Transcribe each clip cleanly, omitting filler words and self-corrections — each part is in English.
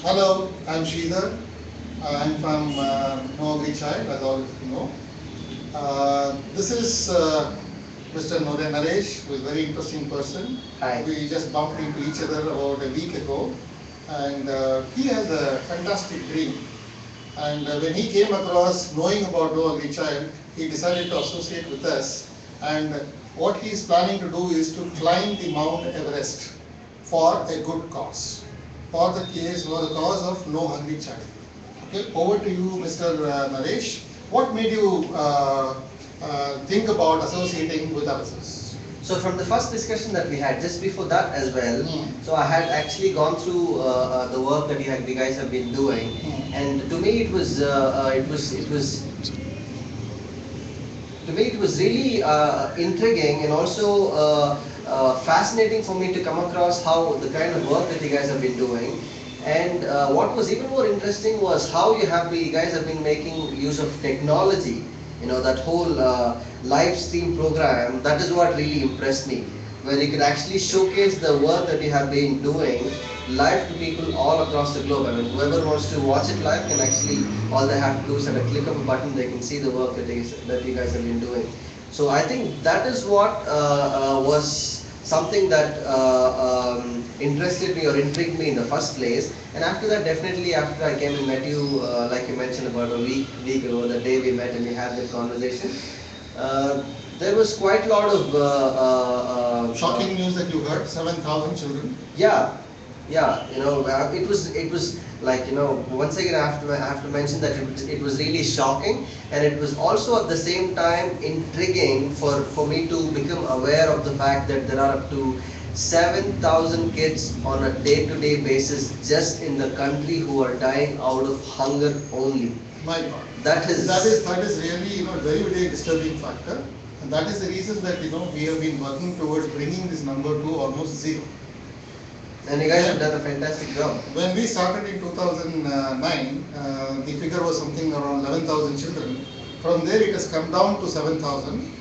Hello, I'm Sridhar. I'm from No Agri Child, as all of you know. This is Mr. Naresh, who is a very interesting person. Hi. We just bumped into each other about a week ago, and he has a fantastic dream. And when he came across knowing about No Agri Child, he decided to associate with us. And what he is planning to do is to climb the Mount Everest for a good cause, for the cause of No Hungry Child. Okay, over to you, Mr. Naresh. What made you think about associating with others? So from the first discussion that we had just before that as well, Mm. so I had actually gone through the work that you guys have been doing, and to me it was really intriguing and also fascinating for me to come across how the kind of work that you guys have been doing. And what was even more interesting was how you guys have been making use of technology. You know, that whole live stream program. That is what really impressed me, where you could actually showcase the work that you have been doing live to people all across the globe. I mean, whoever wants to watch it live can actually, all they have to do is at a click of a button, they can see the work that you guys have been doing. So I think that is what was something that interested me or intrigued me in the first place. And after that, definitely after I came and met you, like you mentioned about a week ago, the day we met and we had that conversation, uh, there was quite a lot of Shocking news that you heard, 7,000 children. yeah, yeah, it was like, once again I have to mention that it was really shocking, and it was also at the same time intriguing for me to become aware of the fact that there are up to 7,000 kids on a day-to-day basis just in the country who are dying out of hunger only. My God. That is That is really very very disturbing factor, and that is the reason that we have been working towards bringing this number to almost zero. and you guys have done a fantastic job. When we started in 2009, the figure was something around 11,000 children. From there, it has come down to 7,000.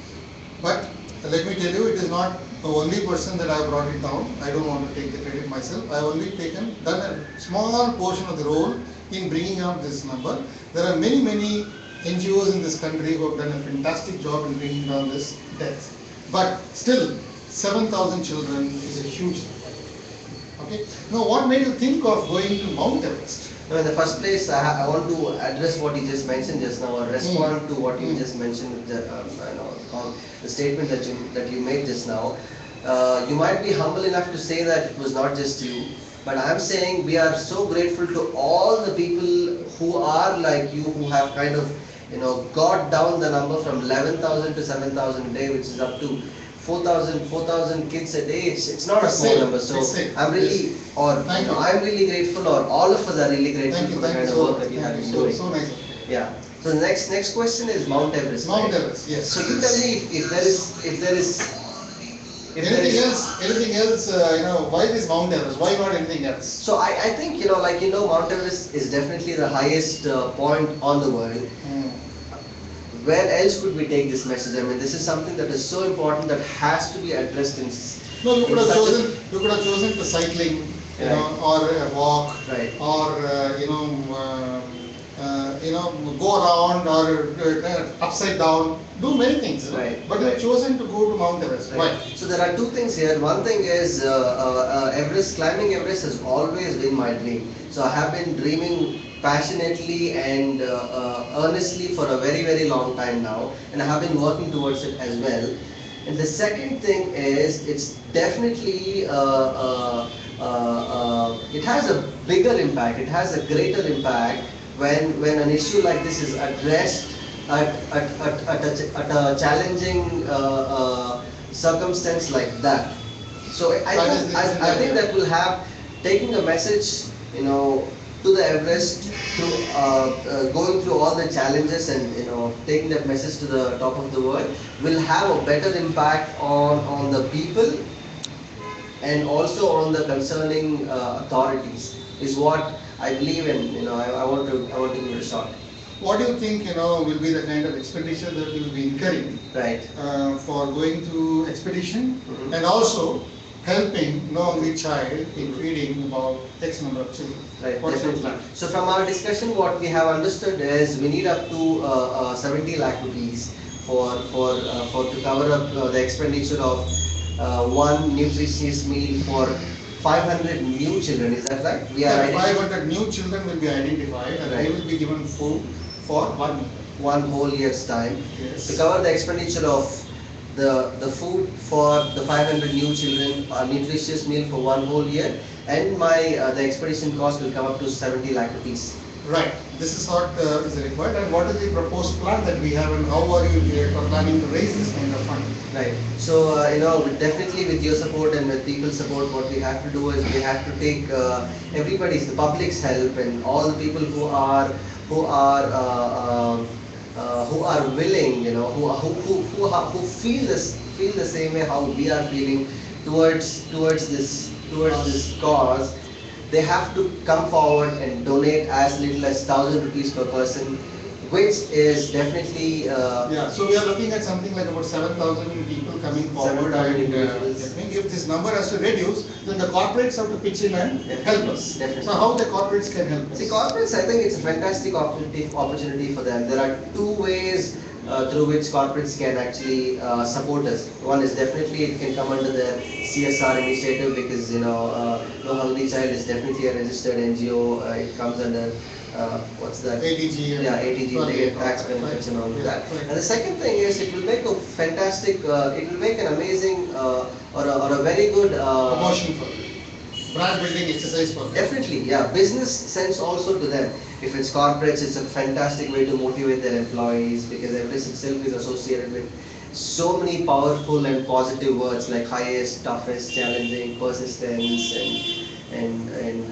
But let me tell you, it is not the only person that I have brought it down. I don't want to take the credit myself. I have only done a small portion of the role in bringing up this number. There are many NGOs in this country who have done a fantastic job in bringing down this death. But still, 7,000 children is a huge number. Okay. Now, what made you think of going to Mount Everest? No, in the first place, I want to address what you just mentioned just now, or respond to what you just mentioned, on the statement that you made just now. You might be humble enough to say that it was not just you, but I'm saying we are so grateful to all the people who are like you, who have kind of, got down the number from 11,000 to 7,000 a day, which is up to 4,000 kids a day. It's not a small number. So I'm really, or I'm really grateful, or all of us are really grateful for the kind of work that you have been doing. So nice. Yeah. So the next question is Mount Everest. Mount right? Everest, yes. So you tell me Anything else, why this Mount Everest? Why not anything else? So I think, Mount Everest is definitely the highest point on the world. Hmm. Where else could we take this message? I mean, this is something that is so important that has to be addressed in. No, you in could have such a- chosen. You could have chosen the cycling, Right. or a walk, Right. or go around, or upside down. Do many things. Right, But you have right. chosen to go to Mount Everest. Right. Why? So there are two things here. One thing is Everest, climbing Everest has always been my dream. So I have been dreaming passionately and earnestly for a very long time now, and I have been working towards it as well. And the second thing is it's definitely it has a bigger impact. It has a greater impact when an issue like this is addressed at a challenging circumstance like that. So I think that will have, taking a message, to the Everest, through going through all the challenges, and taking that message to the top of the world, will have a better impact on the people and also on the concerning authorities, is what I believe in. I want to give it a shot. What do you think will be the kind of expenditure that you will be incurring Right. for going to expedition, Mhm. and also helping, the child in feeding about X number of children. Right, What's your definitely. plan? So from our discussion, what we have understood is we need up to 70 lakh rupees for to cover up the expenditure of one nutritious meal for 500 new children. Is that right? We are Yeah, identifying 500 new children will be identified and they Right. will be given food for 1 year. one whole year's time Yes. to cover the expenditure of the food for the 500 new children, a nutritious meal for one whole year, and my the expedition cost will come up to 70 lakh rupees. Right. This is what is required and what is the proposed plan that we have and how are you planning to raise this kind of fund? Right. So definitely with your support and with people's support, what we have to do is we have to take everybody's, the public's help, and all the people who are who are willing, who feel the same way how we are feeling towards this cause. They have to come forward and donate as little as 1,000 rupees per person, which is definitely Yeah, so we are looking at something like about 7,000 people coming forward 7,000 and individuals. I think if this number has to reduce, then the corporates have to pitch in and help us. Definitely. So how the corporates can help us? See, corporates, I think it's a fantastic opportunity for them. There are two ways through which corporates can actually support us. One is definitely it can come under the CSR initiative because No Hungry Child is definitely a registered NGO. It comes under what's that? ATG and Yeah, ATG, they get tax right, benefits and all of yeah, that. right. And the second thing is it will make a fantastic, it will make an amazing or a very good Promotion for them. Brand building exercise for them. Definitely, yeah. Business sense also to them. If it's corporates, it's a fantastic way to motivate their employees because Everest itself is associated with so many powerful and positive words like highest, toughest, challenging, persistence, and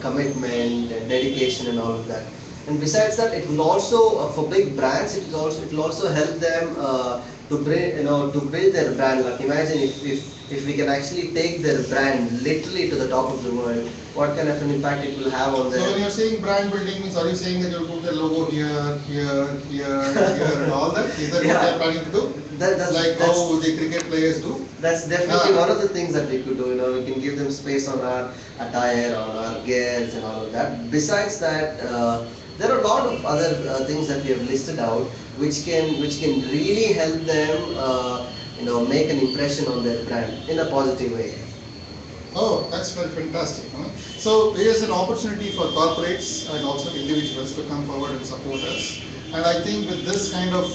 commitment and dedication and all of that. And besides that, it will also for big brands, it will also help them to bring to build their brand. Like imagine if we can actually take their brand literally to the top of the world, what kind of an impact it will have on So when their. you're saying brand building means are you saying that you'll put the logo here, here, here, here and all that? Is that Yeah. what you're planning to do? That's Like how the cricket players do? That's definitely Ah. one of the things that we could do. We can give them space on our attire, on our gears, and all of that. Besides that, there are a lot of other things that we have listed out, which can really help them, make an impression on their brand in a positive way. Oh, that's very fantastic. Huh? So there is an opportunity for corporates and also individuals to come forward and support us. And I think with this kind of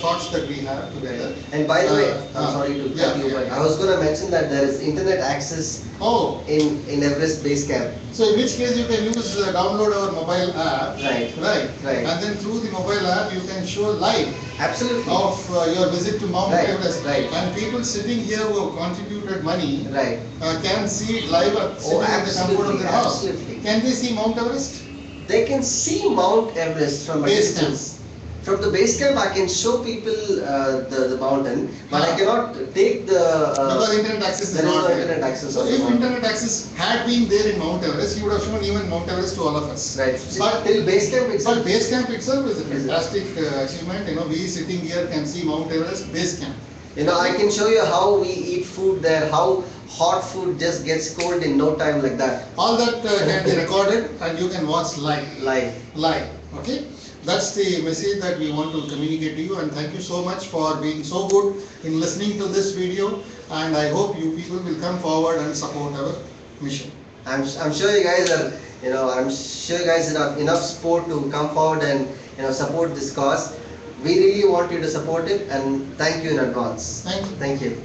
thoughts that we have together. And by the way, I'm uh, sorry to yeah, cut you, yeah, but yeah. I was going to mention that there is internet access Oh, in Everest Base Camp. so in which case you can use download our mobile app. Right. Right. Right. And then through the mobile app you can show live Absolutely. of your visit to Mount Right, Everest. right. And people sitting here who have contributed money Right. can see it live sitting in the comfort of absolutely, their house. absolutely. Can they see Mount Everest? They can see Mount Everest from a Base distance. From the base camp, I can show people the mountain, but I cannot take the. Because internet access is there is not no there. internet access So on the if mountain. internet access had been there in Mount Everest, you would have shown even Mount Everest to all of us. Right. But Till base camp itself. But base camp itself is a Is it? fantastic achievement. We sitting here can see Mount Everest base camp. I can show you how we eat food there, how hot food just gets cold in no time like that. All that can be recorded and you can watch live. Live. Live. Okay. That's the message that we want to communicate to you, and thank you so much for being so good in listening to this video, and I hope you people will come forward and support our mission. I'm sure you guys are, I'm sure you guys have enough support to come forward and, support this cause. We really want you to support it, and thank you in advance. Thank you. Thank you.